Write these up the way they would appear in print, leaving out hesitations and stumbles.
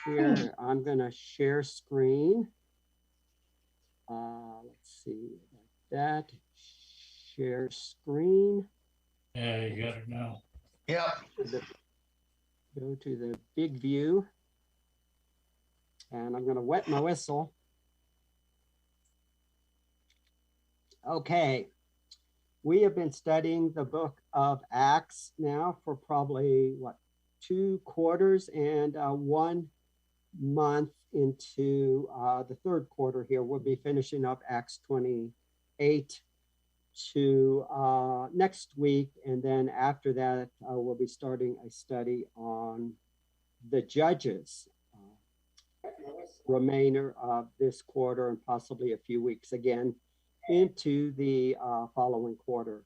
Here, I'm going to share screen. Let's see, that. Share screen. Yeah, you got it now. Yeah. Go to the big view. And I'm going to wet my whistle. Okay. We have been studying the book of Acts now for probably, 2 quarters and 1 month into the third quarter here. We'll be finishing up Acts 28 to next week. And then after that, we'll be starting a study on the Judges, remainder of this quarter and possibly a few weeks again into the following quarter.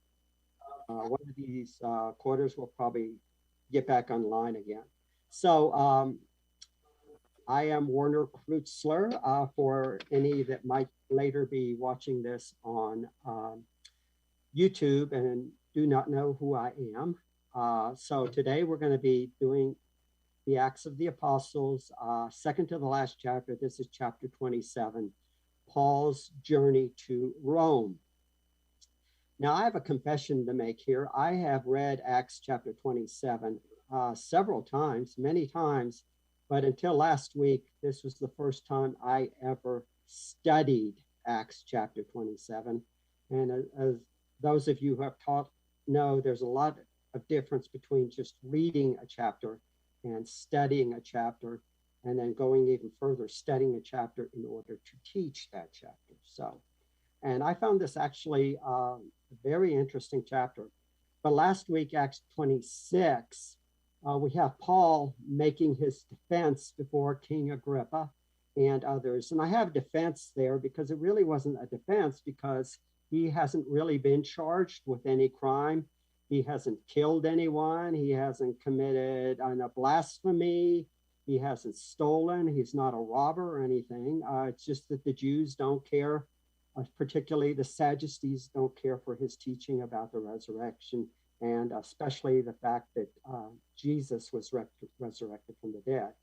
One of these quarters will probably get back online again. So I am Werner Krutzler for any that might later be watching this on YouTube and do not know who I am. So today we're going to be doing the Acts of the Apostles, second to the last chapter. This is chapter 27, Paul's journey to Rome. Now, I have a confession to make here. I have read Acts chapter 27 several times, many times, but until last week, this was the first time I ever studied Acts chapter 27. And as those of you who have taught know, there's a lot of difference between just reading a chapter and studying a chapter, and then going even further, studying a chapter in order to teach that chapter. So, and I found this actually a very interesting chapter. But last week, Acts 26, we have Paul making his defense before King Agrippa and others. And I have defense there because it really wasn't a defense, because he hasn't really been charged with any crime. He hasn't killed anyone. He hasn't committed a blasphemy. He hasn't stolen. He's not a robber or anything. It's just that the Jews don't care, particularly the Sadducees don't care for his teaching about the resurrection, and especially the fact that Jesus was resurrected from the dead.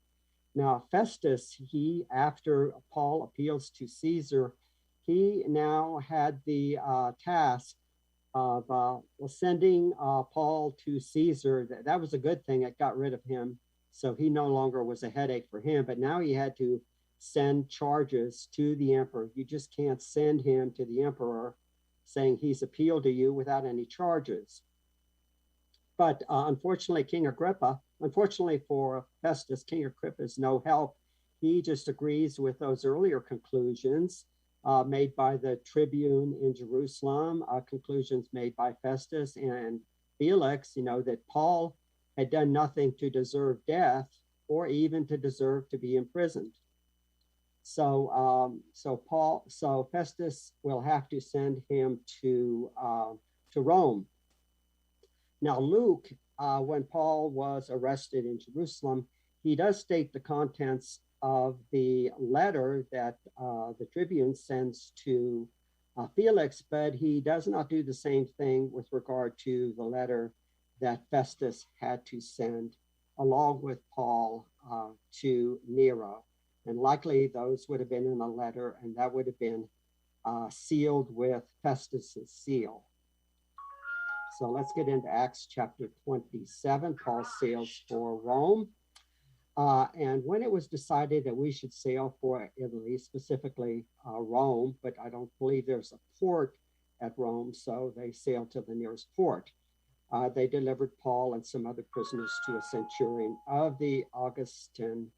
Now, Festus, after Paul appeals to Caesar, he now had the task of sending Paul to Caesar. That was a good thing. It got rid of him. So he no longer was a headache for him, but now he had to send charges to the emperor. You just can't send him to the emperor saying he's appealed to you without any charges. But unfortunately for Festus, King Agrippa is no help. He just agrees with those earlier conclusions made by the tribune in Jerusalem, conclusions made by Festus and Felix, that Paul had done nothing to deserve death or even to deserve to be imprisoned. So Festus will have to send him to Rome. Now, Luke, when Paul was arrested in Jerusalem, he does state the contents of the letter that the tribune sends to Felix, but he does not do the same thing with regard to the letter that Festus had to send along with Paul to Nero. And likely those would have been in a letter, and that would have been sealed with Festus's seal. So let's get into Acts chapter 27. Paul sails for Rome. And when it was decided that we should sail for Italy, specifically Rome, but I don't believe there's a port at Rome, so they sailed to the nearest port. They delivered Paul and some other prisoners to a centurion of the Augustan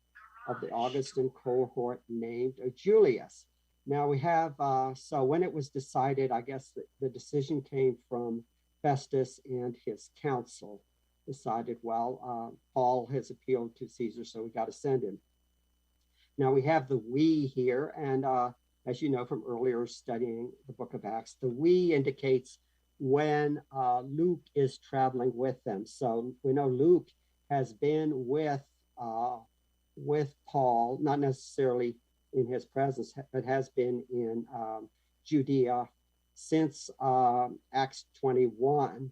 cohort named Julius. Now we have, so when it was decided, I guess the decision came from Festus and his council. Decided, Paul has appealed to Caesar, so we got to send him. Now we have the we here, and as you know from earlier studying the book of Acts, the we indicates when Luke is traveling with them. So we know Luke has been with Paul, not necessarily in his presence, but has been in Judea since Acts 21.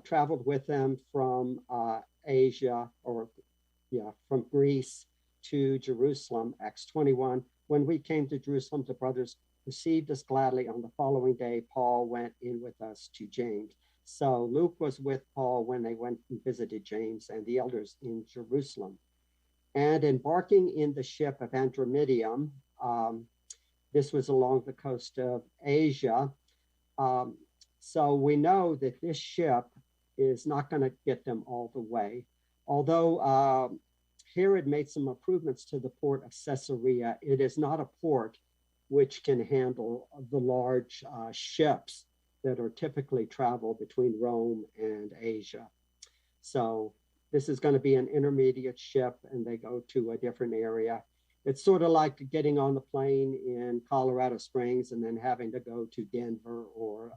Traveled with them from Asia, from Greece to Jerusalem, Acts 21. When we came to Jerusalem, the brothers received us gladly. On the following day, Paul went in with us to James. So Luke was with Paul when they went and visited James and the elders in Jerusalem. And embarking in the ship of Andromedium, this was along the coast of Asia. So we know that this ship is not going to get them all the way. Although Herod made some improvements to the port of Caesarea, it is not a port which can handle the large ships that are typically travel between Rome and Asia. So this is going to be an intermediate ship, and they go to a different area. It's sort of like getting on the plane in Colorado Springs and then having to go to Denver or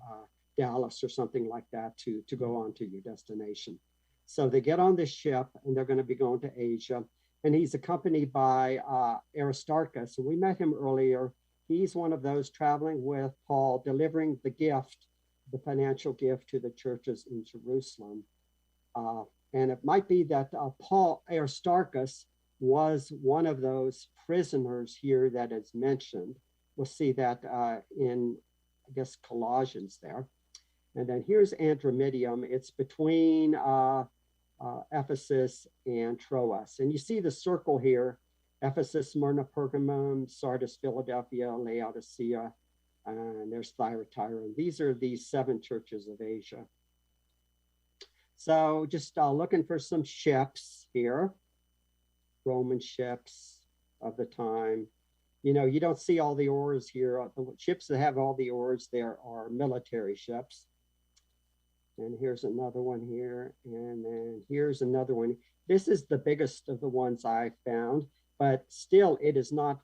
Dallas or something like that to go on to your destination. So they get on this ship and they're going to be going to Asia. And he's accompanied by Aristarchus. And we met him earlier. He's one of those traveling with Paul, delivering the gift, the financial gift to the churches in Jerusalem. And it might be that Aristarchus was one of those prisoners here that is mentioned. We'll see that in, I guess, Colossians there. And then here's Andromedium. It's between Ephesus and Troas. And you see the circle here: Ephesus, Smyrna, Pergamum, Sardis, Philadelphia, Laodicea, and there's Thyatira. And these are the 7 churches of Asia. So just looking for some ships here, Roman ships of the time. You know, you don't see all the oars here. The ships that have all the oars there are military ships. And here's another one here. And then here's another one. This is the biggest of the ones I found, but still it is not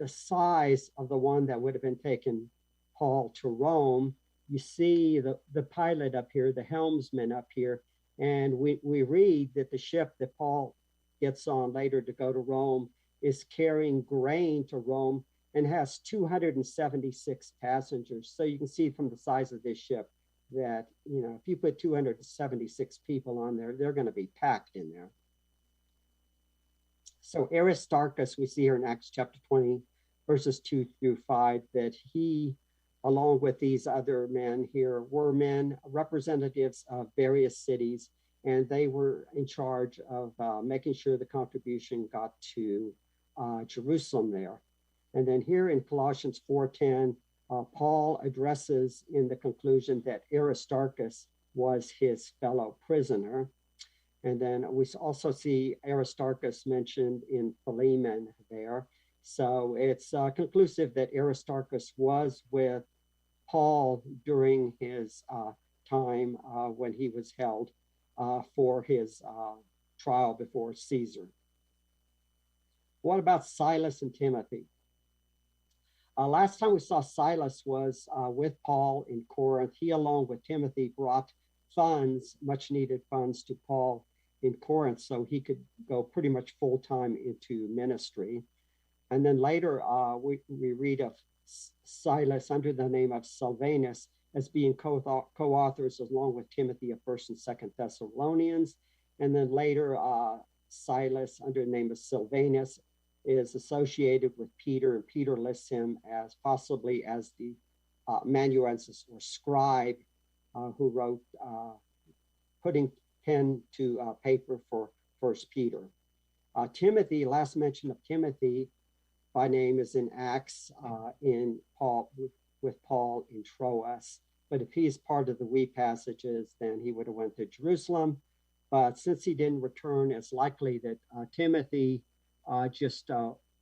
the size of the one that would have been taken Paul to Rome. You see the pilot up here, the helmsman up here, and we read that the ship that Paul gets on later to go to Rome is carrying grain to Rome and has 276 passengers. So you can see from the size of this ship that, you know, if you put 276 people on there, they're going to be packed in there. So Aristarchus, we see here in Acts chapter 20, verses 2 through 5, that he, along with these other men here, were men representatives of various cities, and they were in charge of making sure the contribution got to Jerusalem there. And then here in Colossians 4:10, Paul addresses in the conclusion that Aristarchus was his fellow prisoner. And then we also see Aristarchus mentioned in Philemon there. So it's conclusive that Aristarchus was with Paul during his time when he was held for his trial before Caesar. What about Silas and Timothy? Last time we saw Silas was with Paul in Corinth. He, along with Timothy, brought funds, much needed funds, to Paul in Corinth so he could go pretty much full time into ministry. And then later we read of Silas under the name of Silvanus as being co-authors along with Timothy of 1st and 2nd Thessalonians. And then later Silas under the name of Silvanus is associated with Peter, and Peter lists him as possibly as the amanuensis or scribe who wrote, putting pen to paper for 1st Peter. Timothy, last mention of Timothy by name is in Acts with Paul in Troas. But if he's part of the we passages, then he would have went to Jerusalem. But since he didn't return, it's likely that Timothy just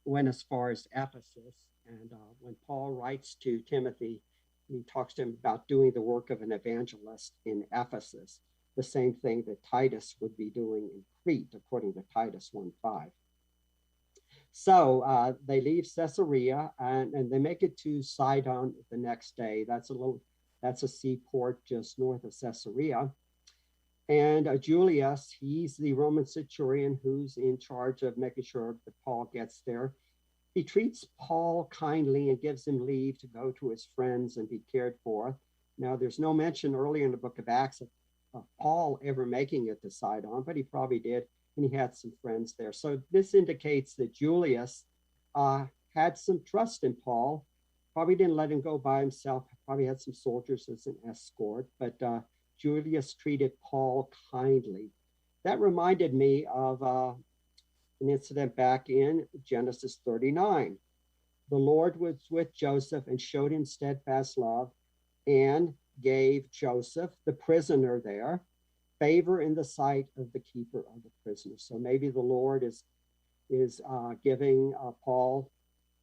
went as far as Ephesus. And when Paul writes to Timothy, he talks to him about doing the work of an evangelist in Ephesus, the same thing that Titus would be doing in Crete, according to Titus 1:5. So they leave Caesarea and they make it to Sidon the next day. That's a seaport just north of Caesarea. And Julius, he's the Roman centurion who's in charge of making sure that Paul gets there. He treats Paul kindly and gives him leave to go to his friends and be cared for. Now, there's no mention earlier in the book of Acts of Paul ever making it to Sidon, but he probably did. and he had some friends there. So this indicates that Julius had some trust in Paul. Probably didn't let him go by himself. Probably had some soldiers as an escort, but Julius treated Paul kindly. That reminded me of an incident back in Genesis 39. The Lord was with Joseph and showed him steadfast love and gave Joseph, the prisoner there, favor in the sight of the keeper of the prisoner. So maybe the Lord is giving Paul,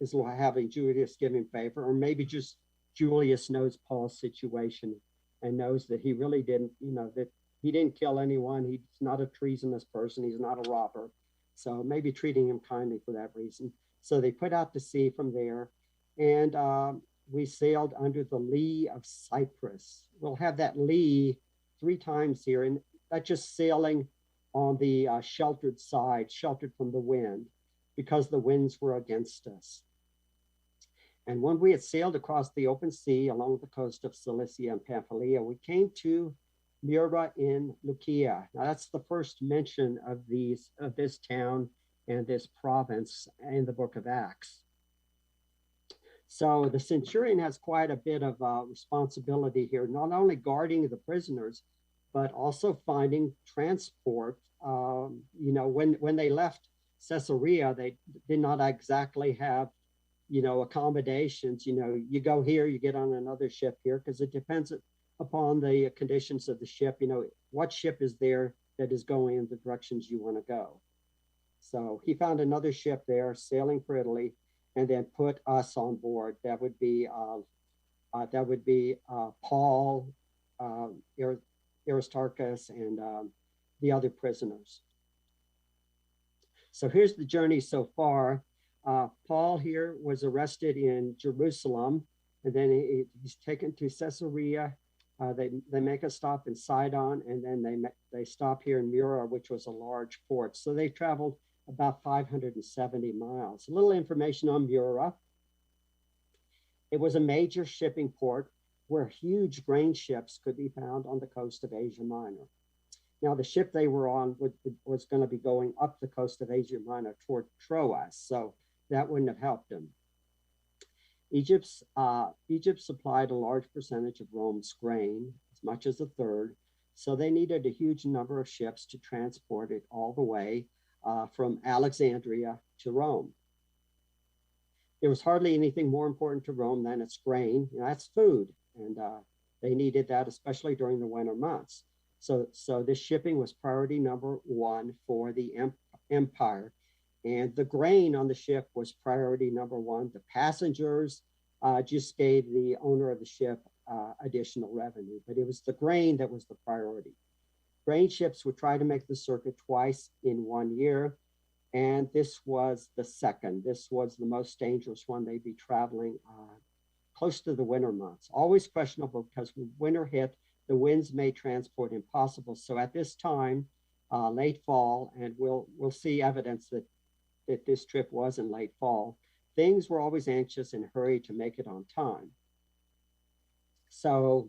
is having Julius give him favor, or maybe just Julius knows Paul's situation and knows that he really didn't, that he didn't kill anyone. He's not a treasonous person. He's not a robber. So maybe treating him kindly for that reason. So they put out to sea from there, and we sailed under the lee of Cyprus. We'll have that lee 3 times here, and that's just sailing on the sheltered side, sheltered from the wind, because the winds were against us. And when we had sailed across the open sea along the coast of Cilicia and Pamphylia, we came to Myra in Lycia. Now that's the first mention of this town and this province in the book of Acts. So the centurion has quite a bit of responsibility here, not only guarding the prisoners, but also finding transport. When they left Caesarea, they did not exactly have, accommodations. You go here, you get on another ship here, because it depends upon the conditions of the ship. What ship is there that is going in the directions you want to go. So he found another ship there sailing for Italy, and then put us on board. That would be Paul, Aristarchus, and the other prisoners. So here's the journey so far. Paul here was arrested in Jerusalem, and then he's taken to Caesarea. They make a stop in Sidon, and then they stop here in Myra, which was a large port. So they traveled about 570 miles. A little information on Myra. It was a major shipping port where huge grain ships could be found on the coast of Asia Minor. Now, the ship they were on was going to be going up the coast of Asia Minor toward Troas, so that wouldn't have helped them. Egypt supplied a large percentage of Rome's grain, as much as a third, so they needed a huge number of ships to transport it all the way from Alexandria to Rome. There was hardly anything more important to Rome than its grain. That's food, and they needed that, especially during the winter months. So this shipping was priority number 1 for the empire, and the grain on the ship was priority number 1. The passengers just gave the owner of the ship additional revenue, but it was the grain that was the priority. Grain ships would try to make the circuit twice in 1 year, and this was the second. This was the most dangerous one. They'd be traveling close to the winter months. Always questionable, because when winter hit, the winds made transport impossible. So at this time, late fall, and we'll see evidence that this trip was in late fall, things were always anxious and hurried to make it on time. So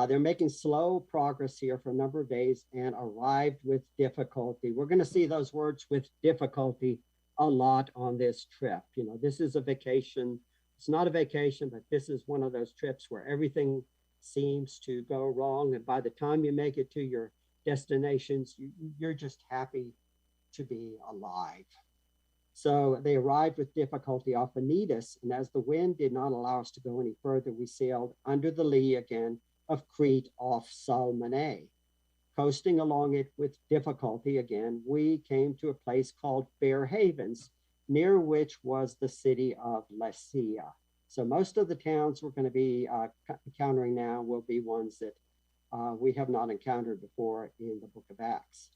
they're making slow progress here for a number of days and arrived with difficulty. We're going to see those words, with difficulty, a lot on this trip. This is a vacation. It's not a vacation, but this is one of those trips where everything seems to go wrong. And by the time you make it to your destinations, you're just happy to be alive. So they arrived with difficulty off Aeneas, and as the wind did not allow us to go any further, we sailed under the lee again of Crete off Salmone. Coasting along it with difficulty again, we came to a place called Fair Havens, near which was the city of Lasea. So most of the towns we're going to be encountering now will be ones that we have not encountered before in the book of Acts.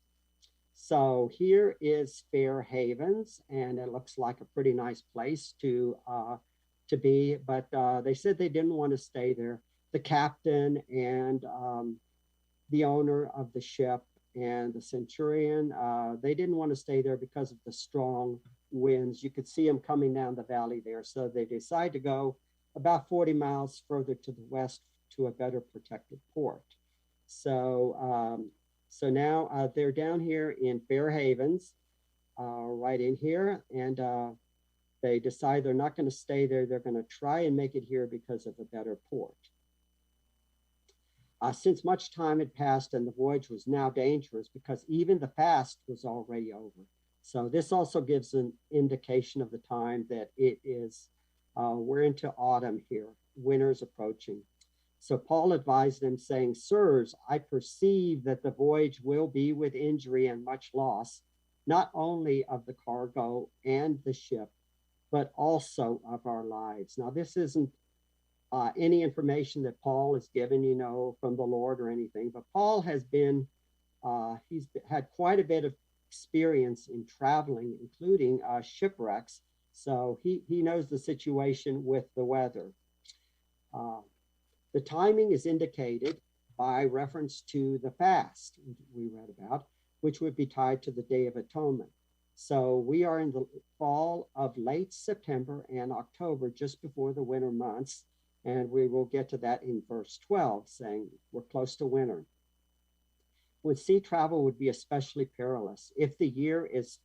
So here is Fair Havens, and it looks like a pretty nice place to be, but they said they didn't want to stay there. The captain and the owner of the ship and the centurion, they didn't want to stay there because of the strong winds. You could see them coming down the valley there. So they decided to go about 40 miles further to the west to a better protected port. So So now they're down here in Fair Havens, right in here, and they decide they're not going to stay there. They're going to try and make it here because of a better port. Since much time had passed and the voyage was now dangerous because even the fast was already over. So this also gives an indication of the time that it is, we're into autumn here, winter's approaching. So Paul advised them, saying, Sirs, I perceive that the voyage will be with injury and much loss, not only of the cargo and the ship, but also of our lives. Now, this isn't any information that Paul is given, from the Lord or anything, but Paul has been, he's had quite a bit of experience in traveling, including shipwrecks. So he knows the situation with the weather. The timing is indicated by reference to the fast we read about, which would be tied to the Day of Atonement. So we are in the fall of late September and October, just before the winter months. And we will get to that in verse 12, saying we're close to winter. When sea travel would be especially perilous. If the year is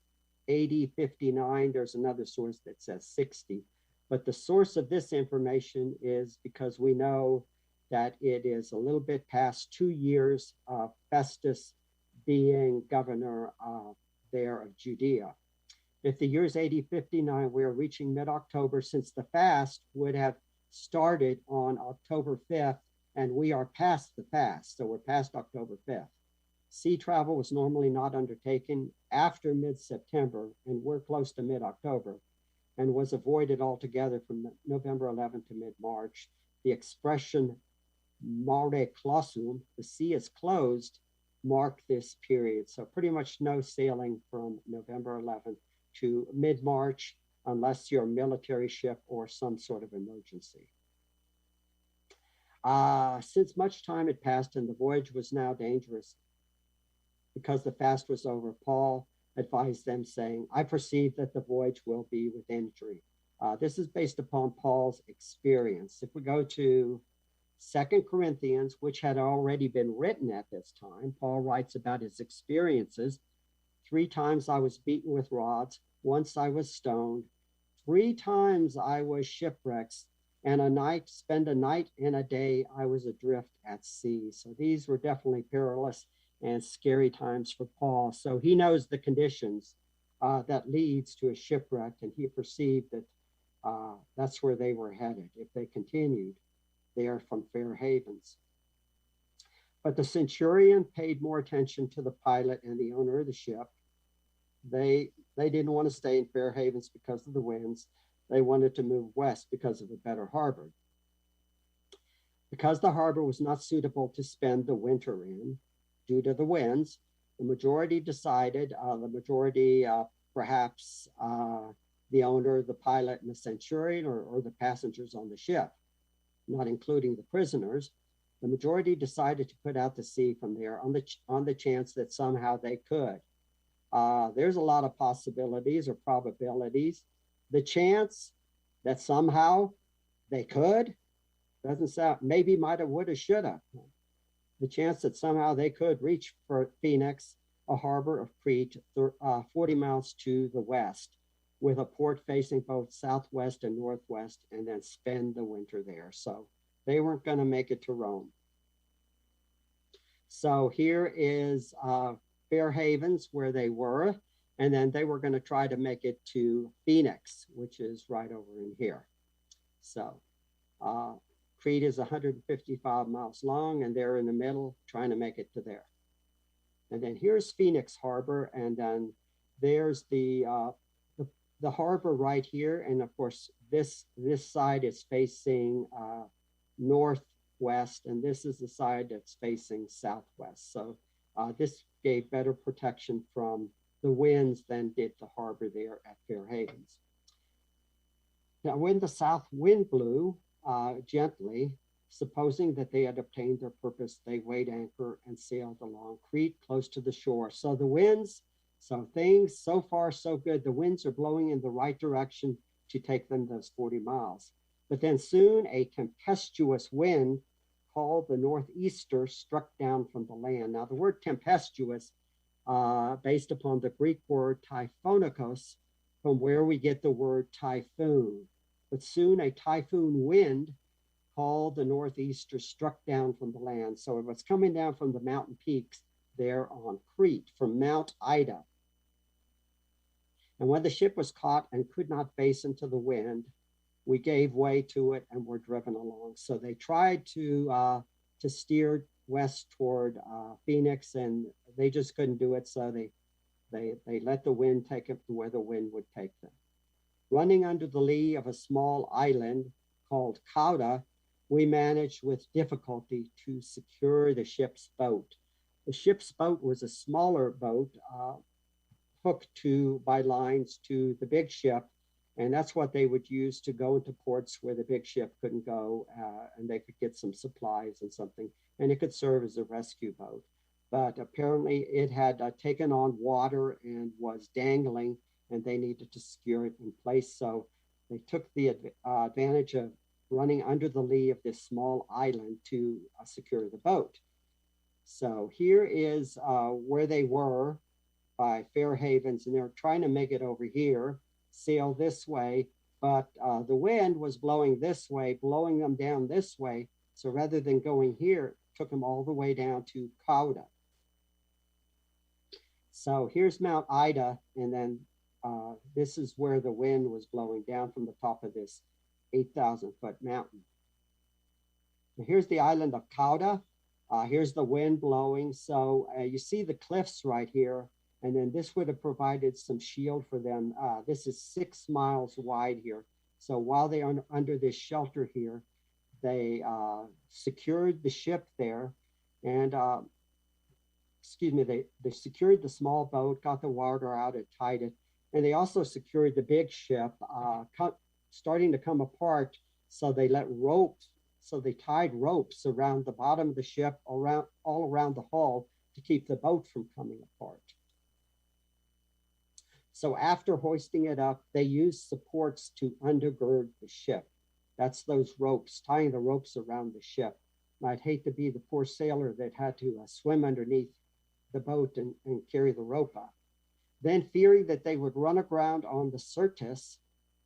AD 59, there's another source that says 60. But the source of this information is because we know that it is a little bit past 2 years of Festus being governor there of Judea. If the year is AD 59, we are reaching mid-October, since the fast would have started on October 5th, and we are past the fast, so we're past October 5th. Sea travel was normally not undertaken after mid-September, and we're close to mid-October, and was avoided altogether from November 11th to mid-March. The expression mare clausum, the sea is closed, mark this period. So pretty much no sailing from November 11th to mid-March, unless you're a military ship or some sort of emergency. Since much time had passed and the voyage was now dangerous, because the fast was over, Paul advised them, saying, I perceive that the voyage will be with injury. This is based upon Paul's experience. If we go to 2 Corinthians, which had already been written at this time, Paul writes about his experiences. 3 times I was beaten with rods. Once I was stoned. 3 times I was shipwrecked. And spend a night and a day I was adrift at sea. So these were definitely perilous and scary times for Paul. So he knows the conditions that leads to a shipwreck, and he perceived that that's where they were headed if they continued there from Fair Havens. But the centurion paid more attention to the pilot and the owner of the ship. They didn't want to stay in Fair Havens because of the winds. They wanted to move west because of a better harbor. Because the harbor was not suitable to spend the winter in due to the winds, the majority decided, perhaps the owner, the pilot, and the centurion, or the passengers on the ship, not including the prisoners, the majority decided to put out to sea from there on the chance that somehow they could. There's a lot of possibilities or probabilities. The chance that somehow they could doesn't sound, maybe, might have, would have, should have. The chance that somehow they could reach for Phoenix, a harbor of Crete, 40 miles to the west, with a port facing both southwest and northwest, and then spend the winter there. So they weren't going to make it to Rome. So here is Fair Havens, where they were, and then they were going to try to make it to Phoenix, which is right over in here. So Crete is 155 miles long, and they're in the middle trying to make it to there. And then here's Phoenix Harbor, and then there's the harbor right here. And of course, this side is facing northwest, and this is the side that's facing southwest. So this gave better protection from the winds than did the harbor there at Fair Havens. Now, when the south wind blew gently, supposing that they had obtained their purpose, they weighed anchor and sailed along Crete close to the shore. So the winds, so things, so far so good. The winds are blowing in the right direction to take them those 40 miles. But then soon a tempestuous wind called the northeaster struck down from the land. Now, the word tempestuous, based upon the Greek word typhonikos, from where we get the word typhoon. But soon a typhoon wind called the northeaster struck down from the land. So it was coming down from the mountain peaks there on Crete, from Mount Ida. And when the ship was caught and could not face into the wind, we gave way to it and were driven along. So they tried to steer west toward Phoenix, and they just couldn't do it. So they let the wind take them to where the wind would take them. Running under the lee of a small island called Cauda, we managed with difficulty to secure the ship's boat. The ship's boat was a smaller boat hooked by lines to the big ship, and that's what they would use to go into ports where the big ship couldn't go, and they could get some supplies and something, and it could serve as a rescue boat. But apparently it had taken on water and was dangling, and they needed to secure it in place. So they took the advantage of running under the lee of this small island to secure the boat. So here is where they were by Fair Havens, and they're trying to make it over here, sail this way, but the wind was blowing this way, blowing them down this way. So rather than going here, it took them all the way down to Cauda. So here's Mount Ida, and then this is where the wind was blowing down from the top of this 8,000-foot mountain. And here's the island of Cauda. Here's the wind blowing. So you see the cliffs right here, and then this would have provided some shield for them. This is 6 miles wide here. So while they are under this shelter here, they secured the ship there, and they secured the small boat, got the water out, and tied it, and they also secured the big ship, starting to come apart. So they tied ropes around the bottom of the ship, all around the hull, to keep the boat from coming apart. So after hoisting it up, they used supports to undergird the ship. That's those ropes, tying the ropes around the ship. And I'd hate to be the poor sailor that had to swim underneath the boat and carry the rope up. Then, fearing that they would run aground on the Syrtis,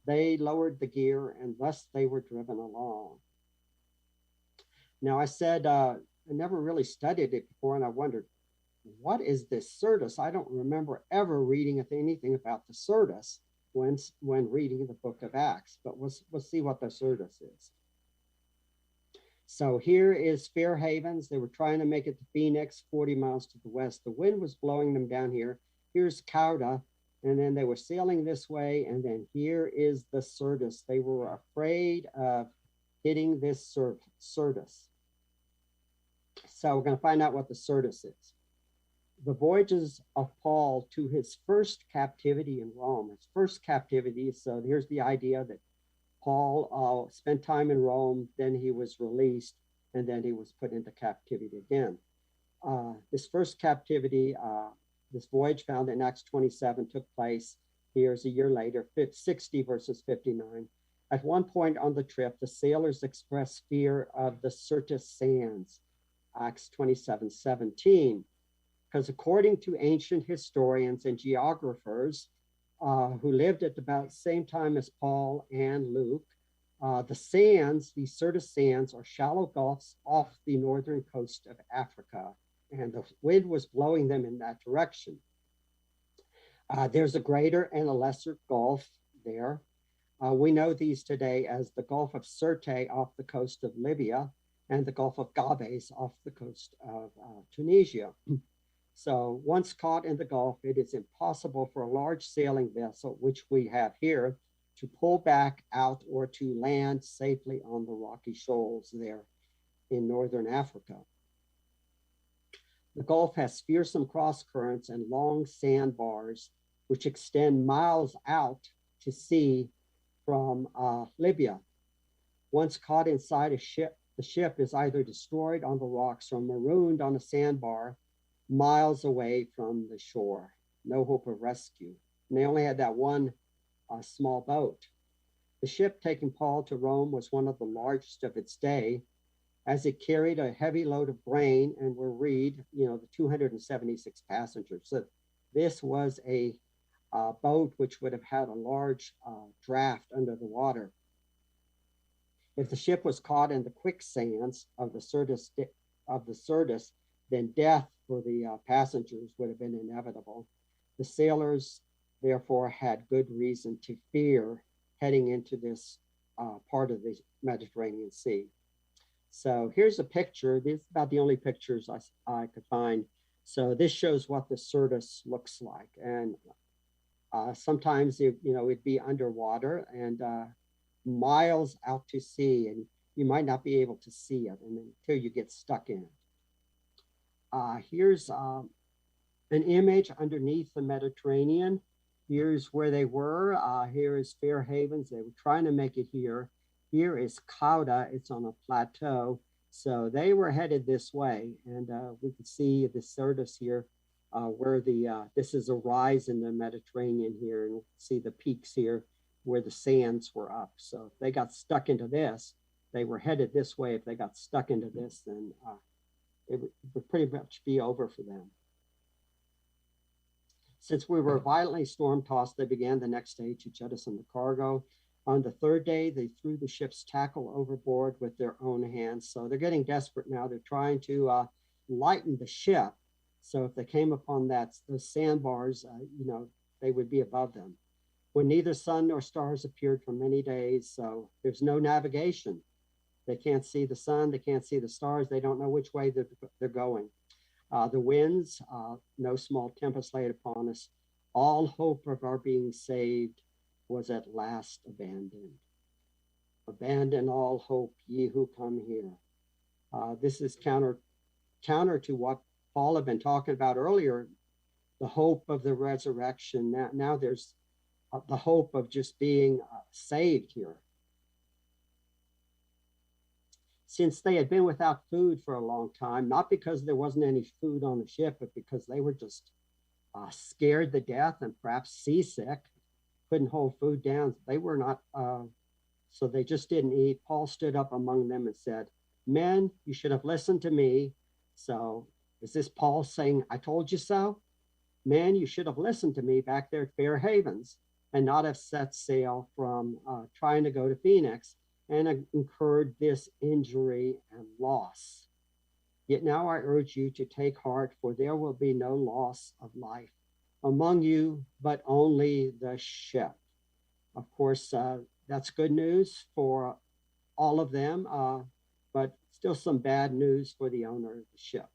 they lowered the gear, and thus they were driven along. Now, I said I never really studied it before, and I wondered, what is this Syrtis? I don't remember ever reading anything about the Syrtis when reading the book of Acts, but we'll see what the Syrtis is. So here is Fair Havens. They were trying to make it to Phoenix, 40 miles to the west. The wind was blowing them down here. Here's Cauda, and then they were sailing this way, and then here is the Syrtis. They were afraid of hitting this Syrtis. So we're going to find out what the Syrtis is. The voyages of Paul to his first captivity in Rome, his first captivity. So here's the idea that Paul spent time in Rome, then he was released, and then he was put into captivity again. This first captivity, this voyage found in Acts 27 took place. Here's a year later, 60 verses 59. At one point on the trip, the sailors expressed fear of the Syrtis sands, Acts 27:17. Because according to ancient historians and geographers who lived at about the same time as Paul and Luke, the sands, these Syrtis sands, are shallow gulfs off the northern coast of Africa, and the wind was blowing them in that direction. There's a greater and a lesser gulf there. We know these today as the Gulf of Sirte off the coast of Libya and the Gulf of Gabes off the coast of Tunisia. So once caught in the Gulf, it is impossible for a large sailing vessel, which we have here, to pull back out or to land safely on the rocky shoals there in northern Africa. The Gulf has fearsome cross currents and long sandbars, which extend miles out to sea from Libya. Once caught inside a ship, the ship is either destroyed on the rocks or marooned on a sandbar miles away from the shore. No hope of rescue. And they only had that one small boat. The ship taking Paul to Rome was one of the largest of its day. as it carried a heavy load of grain and will read, the 276 passengers. So this was a boat which would have had a large draft under the water. If the ship was caught in the quicksands of the Syrtis, then death for the passengers would have been inevitable. The sailors, therefore, had good reason to fear heading into this part of the Mediterranean Sea. So here's a picture. This is about the only pictures I could find. So this shows what the Syrtis looks like. And sometimes it'd be underwater and miles out to sea, and you might not be able to see it until you get stuck in it. Here's an image underneath the Mediterranean. Here's where they were. Here is Fair Havens. They were trying to make it here. Here is Cauda. It's on a plateau. So they were headed this way. And we can see the Syrtis here, where this is a rise in the Mediterranean here. And we can see the peaks here where the sands were up. So if they got stuck into this, they were headed this way. If they got stuck into this, then it would pretty much be over for them. Since we were violently storm-tossed, they began the next day to jettison the cargo. On the third day, they threw the ship's tackle overboard with their own hands. So they're getting desperate now. They're trying to lighten the ship. So if they came upon those sandbars, they would be above them. When neither sun nor stars appeared for many days, so there's no navigation. They can't see the sun, they can't see the stars, they don't know which way they're going. The winds, no small tempest laid upon us. All hope of our being saved was at last abandoned. Abandon all hope, ye who come here. This is counter to what Paul had been talking about earlier, the hope of the resurrection. Now there's the hope of just being saved here. Since they had been without food for a long time, not because there wasn't any food on the ship, but because they were just scared to death and perhaps seasick, couldn't hold food down. They were not, so they just didn't eat. Paul stood up among them and said, "Men, you should have listened to me." So is this Paul saying, "I told you so"? "Men, you should have listened to me back there at Fair Havens and not have set sail from trying to go to Phoenix and incurred this injury and loss. Yet now I urge you to take heart, for there will be no loss of life among you, but only the ship." Of course, that's good news for all of them, but still some bad news for the owner of the ship.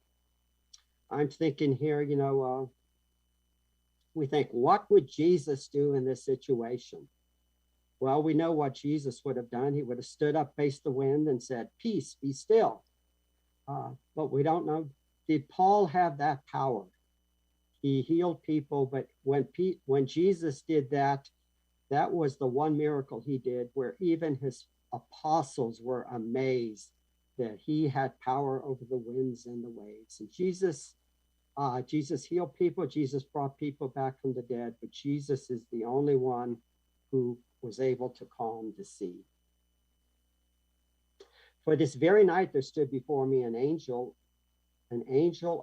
I'm thinking here, we think, what would Jesus do in this situation? Well, we know what Jesus would have done. He would have stood up, faced the wind, and said, "Peace, be still." But we don't know. Did Paul have that power? He healed people, but when Jesus did that, that was the one miracle he did where even his apostles were amazed that he had power over the winds and the waves. And Jesus healed people. Jesus brought people back from the dead, but Jesus is the only one who was able to calm the sea. For this very night there stood before me an angel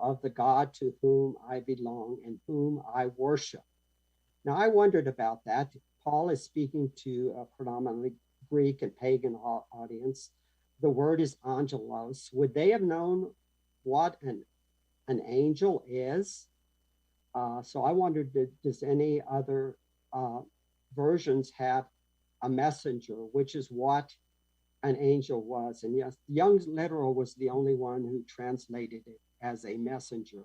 of the God to whom I belong and whom I worship. Now I wondered about that. Paul is speaking to a predominantly Greek and pagan audience. The word is angelos. Would they have known what an angel is? So I wondered, does any other versions have a messenger, which is what an angel was? And yes, Young's literal was the only one who translated it as a messenger.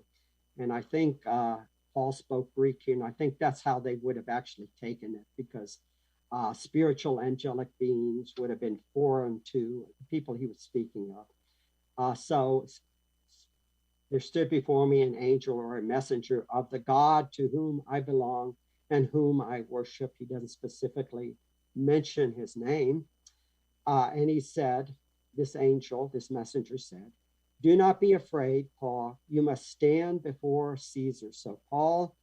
And I think Paul spoke Greek here, and I think that's how they would have actually taken it, because spiritual angelic beings would have been foreign to the people he was speaking of. So there stood before me an angel or a messenger of the God to whom I belong and whom I worship. He doesn't specifically mention his name. And he said, this messenger said, "Do not be afraid, Paul. You must stand before Caesar." So Paul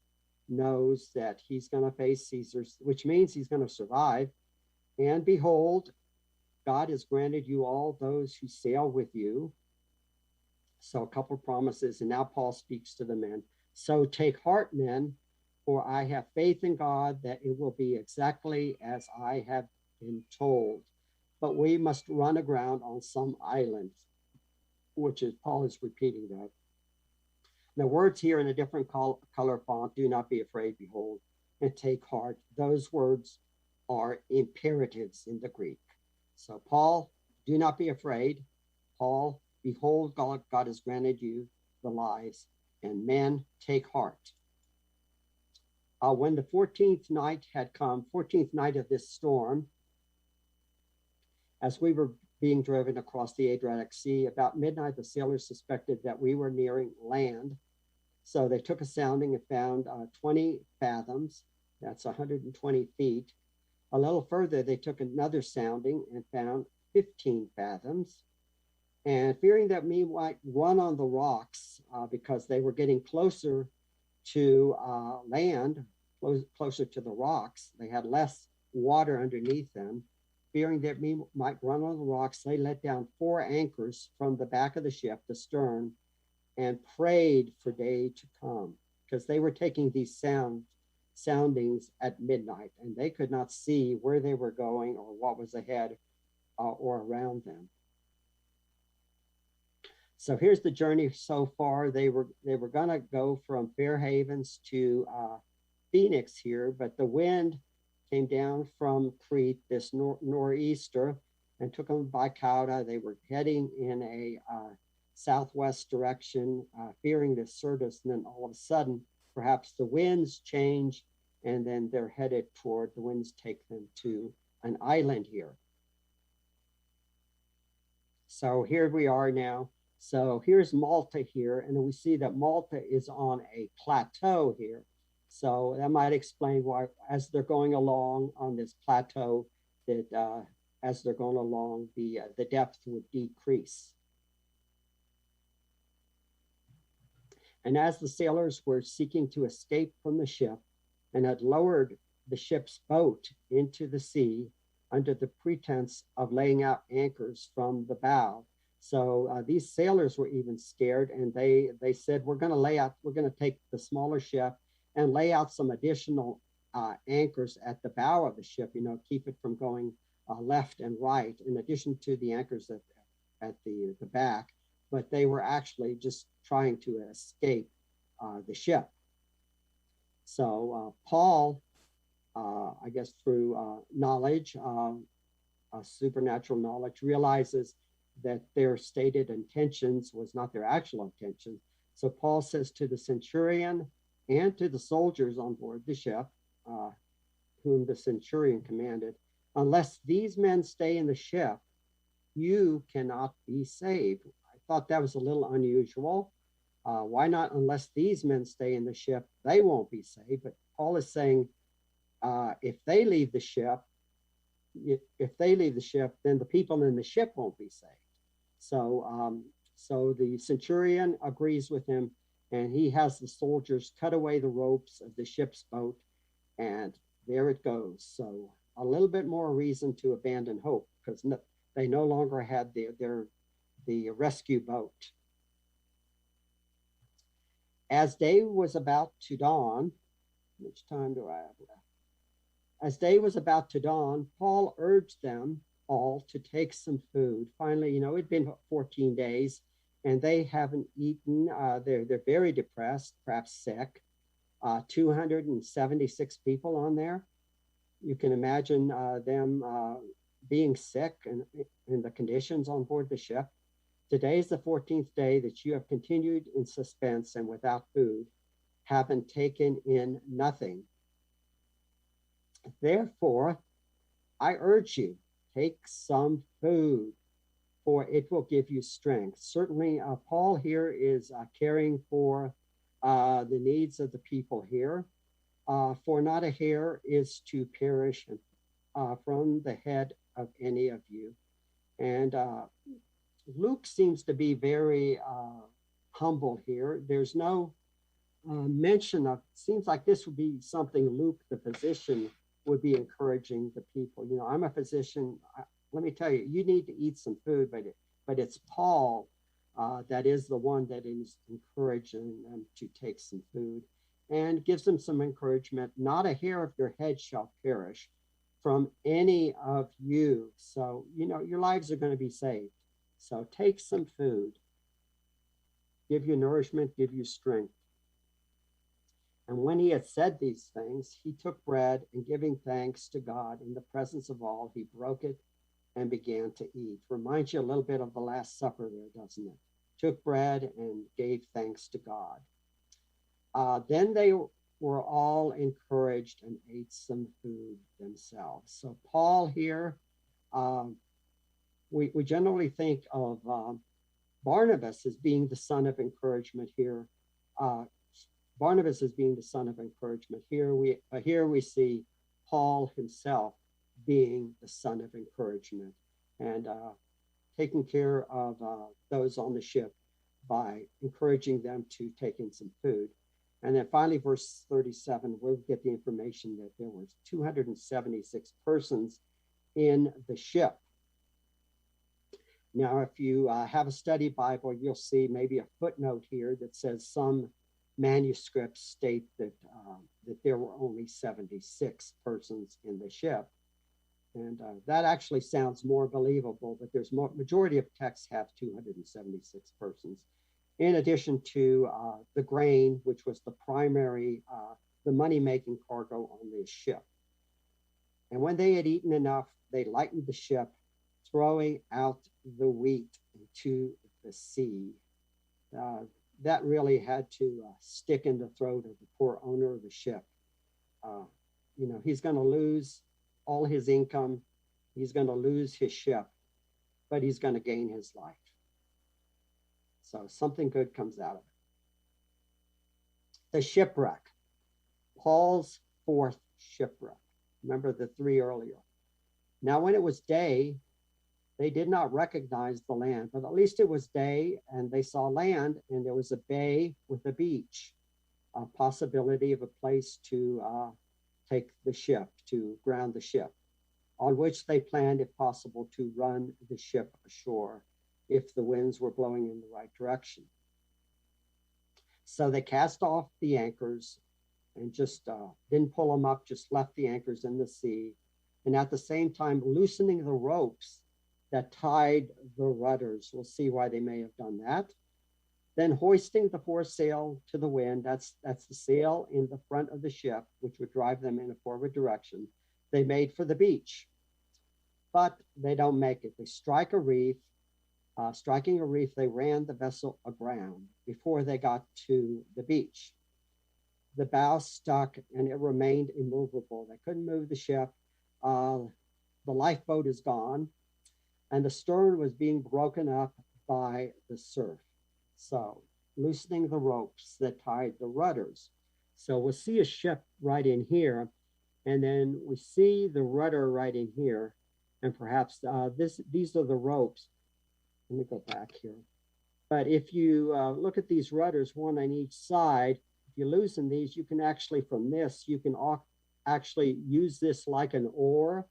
knows that he's going to face Caesar, which means he's going to survive. "And behold, God has granted you all those who sail with you. So a couple of promises, and now Paul speaks to the men. So take heart, men, for I have faith in God that it will be exactly as I have been told. But we must run aground on some island, which is Paul is repeating that. The words here in a different color font, do not be afraid, behold, and take heart. Those words are imperatives in the Greek. So Paul, do not be afraid. Paul, behold, God has granted you the lives, and men, take heart. When the 14th night had come, 14th night of this storm, as we were being driven across the Adriatic Sea, about midnight, the sailors suspected that we were nearing land. So they took a sounding and found 20 fathoms. That's 120 feet. A little further, they took another sounding and found 15 fathoms. And fearing that we might run on the rocks because they were getting closer to land, closer to the rocks, they had less water underneath them. Fearing that we might run on the rocks, they let down 4 anchors from the back of the ship, the stern, and prayed for day to come, because they were taking these soundings at midnight, and they could not see where they were going or what was ahead or around them. So here's the journey so far. They were going to go from Fair Havens to Phoenix here, but the wind came down from Crete, this nor'easter, and took them by Cauda. They were heading in a southwest direction, fearing this Syrtis, and then all of a sudden, perhaps the winds change, and then they're headed toward, the winds take them to an island here. So here we are now. So here's Malta here, and we see that Malta is on a plateau here. So that might explain why, as they're going along on this plateau, that as they're going along, the depth would decrease. And as the sailors were seeking to escape from the ship and had lowered the ship's boat into the sea under the pretense of laying out anchors from the bow. So these sailors were even scared, and they said, we're going to take the smaller ship and lay out some additional anchors at the bow of the ship, keep it from going left and right, in addition to the anchors at the back. But they were actually just trying to escape the ship. So Paul, I guess through knowledge, supernatural knowledge, realizes that their stated intentions was not their actual intention. So Paul says to the centurion and to the soldiers on board the ship, whom the centurion commanded, unless these men stay in the ship, you cannot be saved. I thought that was a little unusual. Why not, unless these men stay in the ship, they won't be saved? But Paul is saying, if they leave the ship, then the people in the ship won't be saved. So, so the centurion agrees with him, and he has the soldiers cut away the ropes of the ship's boat, and there it goes. So a little bit more reason to abandon hope, because they no longer had the rescue boat. As day was about to dawn, which time do I have left? As day was about to dawn, Paul urged them all to take some food. Finally, it'd been 14 days and they haven't eaten. They're very depressed, perhaps sick. 276 people on there. You can imagine them being sick and the conditions on board the ship. Today is the 14th day that you have continued in suspense and without food, having taken in nothing. Therefore, I urge you, take some food, for it will give you strength. Certainly, Paul here is caring for the needs of the people here. For not a hair is to perish from the head of any of you. And Luke seems to be very humble here. There's no mention of, seems like this would be something Luke, the physician, would be encouraging the people. I'm a physician. let me tell you, you need to eat some food, but it's Paul that is the one that is encouraging them to take some food and gives them some encouragement. Not a hair of your head shall perish from any of you. So, your lives are going to be saved. So take some food, give you nourishment, give you strength. And when he had said these things, he took bread and giving thanks to God in the presence of all, he broke it and began to eat. Reminds you a little bit of the Last Supper there, doesn't it? Took bread and gave thanks to God. Then they were all encouraged and ate some food themselves. So Paul here, we generally think of Barnabas as being the son of encouragement here. Barnabas as being the son of encouragement. Here we see Paul himself being the son of encouragement and taking care of those on the ship by encouraging them to take in some food. And then finally, verse 37, we'll get the information that there was 276 persons in the ship. Now, if you have a study Bible, you'll see maybe a footnote here that says some manuscripts state that there were only 76 persons in the ship. And that actually sounds more believable, but there's majority of texts have 276 persons. In addition to the grain, which was the primary, the money-making cargo on this ship. And when they had eaten enough, they lightened the ship, throwing out the wheat into the sea. That really had to stick in the throat of the poor owner of the ship. He's going to lose all his income. He's going to lose his ship, but he's going to gain his life. So something good comes out of it. The shipwreck, Paul's fourth shipwreck. Remember the three earlier. Now, when it was day, they did not recognize the land, but at least it was day and they saw land and there was a bay with a beach, a possibility of a place to take the ship, to ground the ship, on which they planned, if possible, to run the ship ashore if the winds were blowing in the right direction. So they cast off the anchors and just didn't pull them up, just left the anchors in the sea. And at the same time, loosening the ropes that tied the rudders. We'll see why they may have done that. Then hoisting the foresail to the wind, that's the sail in the front of the ship, which would drive them in a forward direction. They made for the beach, but they don't make it. They strike a reef. Striking a reef, they ran the vessel aground before they got to the beach. The bow stuck and it remained immovable. They couldn't move the ship. The lifeboat is gone, and the stern was being broken up by the surf. So loosening the ropes that tied the rudders. So we'll see a ship right in here, and then we see the rudder right in here, and perhaps these are the ropes. Let me go back here. But if you look at these rudders, one on each side, if you loosen these, you can actually, from this, you can actually use this like an oar.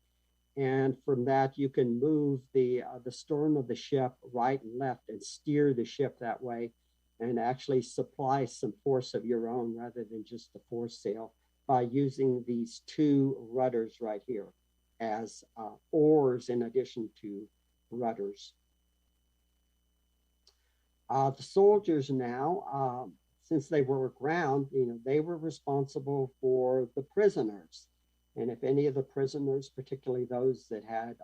And from that, you can move the stern of the ship right and left and steer the ship that way and actually supply some force of your own rather than just the foresail by using these two rudders right here as oars in addition to rudders. The soldiers now, since they were aground, they were responsible for the prisoners. And if any of the prisoners, particularly those that had,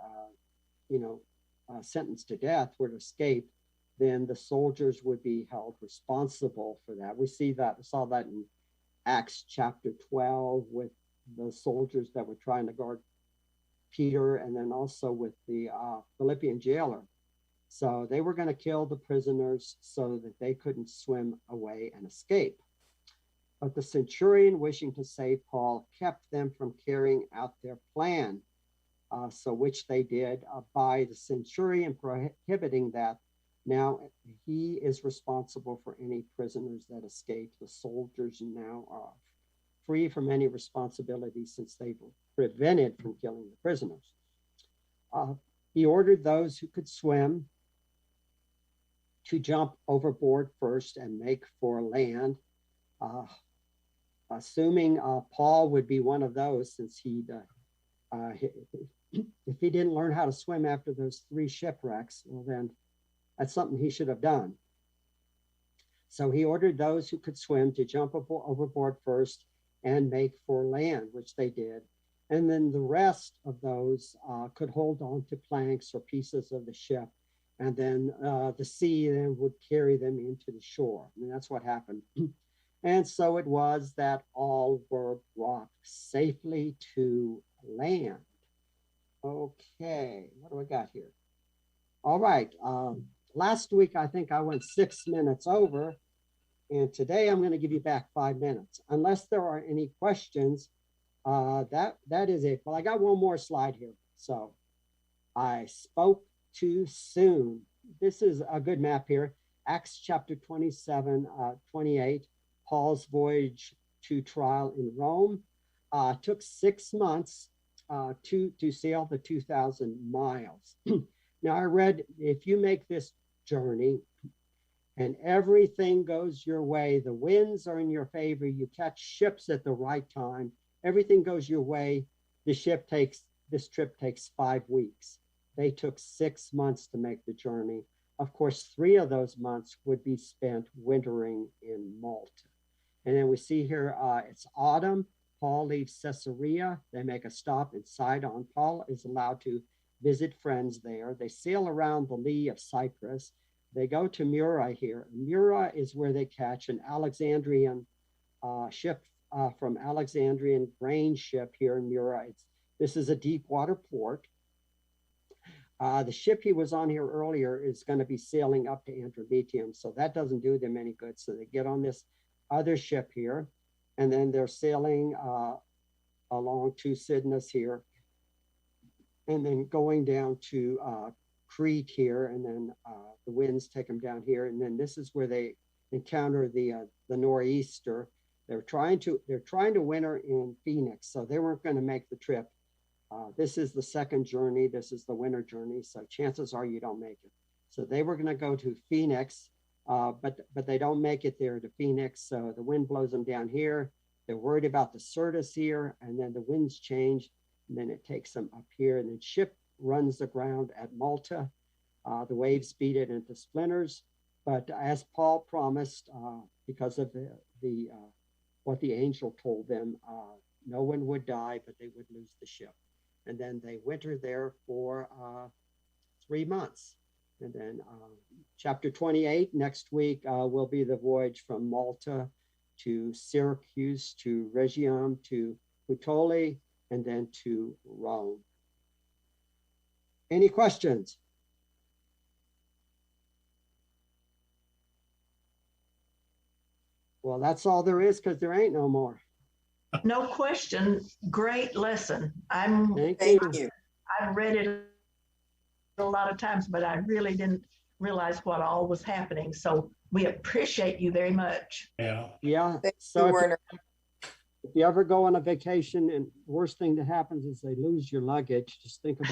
sentenced to death, were to escape, then the soldiers would be held responsible for that. We saw that in Acts chapter 12 with the soldiers that were trying to guard Peter, and then also with the Philippian jailer. So they were going to kill the prisoners so that they couldn't swim away and escape. But the centurion, wishing to save Paul, kept them from carrying out their plan, which they did by the centurion prohibiting that. Now he is responsible for any prisoners that escape. The soldiers now are free from any responsibility since they were prevented from killing the prisoners. He ordered those who could swim to jump overboard first and make for land, assuming Paul would be one of those, since if he didn't learn how to swim after those 3 shipwrecks, well, then that's something he should have done. So he ordered those who could swim to jump overboard first and make for land, which they did. And then the rest of those could hold on to planks or pieces of the ship. And then the sea then would carry them into the shore. And that's what happened. And so it was that all were brought safely to land. Okay, what do I got here? All right, last week I think I went 6 minutes over, and today I'm going to give you back 5 minutes. Unless there are any questions, that is it. Well, I got one more slide here. So I spoke too soon. This is a good map here. Acts chapter 27, 28, Paul's voyage to trial in Rome. Took 6 months to sail the 2,000 miles. Now I read, if you make this journey and everything goes your way, the winds are in your favor, you catch ships at the right time, everything goes your way, this trip takes 5 weeks. They took 6 months to make the journey. Of course, 3 of those months would be spent wintering in Malta. And then we see here, it's autumn. Paul leaves Caesarea. They make a stop in Sidon. Paul is allowed to visit friends there. They sail around the lee of Cyprus. They go to Mura here. Mura is where they catch an Alexandrian ship from Alexandrian grain ship here in Mura. This is a deep water port. The ship he was on here earlier is going to be sailing up to Andromitium, so that doesn't do them any good. So they get on this other ship here, and then they're sailing along to Cydnus here, and then going down to Crete here, and then the winds take them down here, and then this is where they encounter the nor'easter. They're trying to winter in Phoenix, so they weren't going to make the trip. This is the second journey. This is the winter journey, so chances are you don't make it. So they were going to go to Phoenix, but they don't make it there to Phoenix. So the wind blows them down here. They're worried about the Syrtis here, and then the winds change, and then it takes them up here. And then ship runs aground at Malta. The waves beat it into splinters. But as Paul promised, because of what the angel told them, no one would die, but they would lose the ship. And then they winter there for 3 months. And then chapter 28 next week will be the voyage from Malta to Syracuse, to Rhegium, to Puteoli, and then to Rome. Any questions? Well, that's all there is, because there ain't no more. No question. Great lesson. Thank you. I've read it a lot of times, but I really didn't realize what all was happening. So we appreciate you very much. Yeah. So Werner. If you ever go on a vacation and worst thing that happens is they lose your luggage, just think about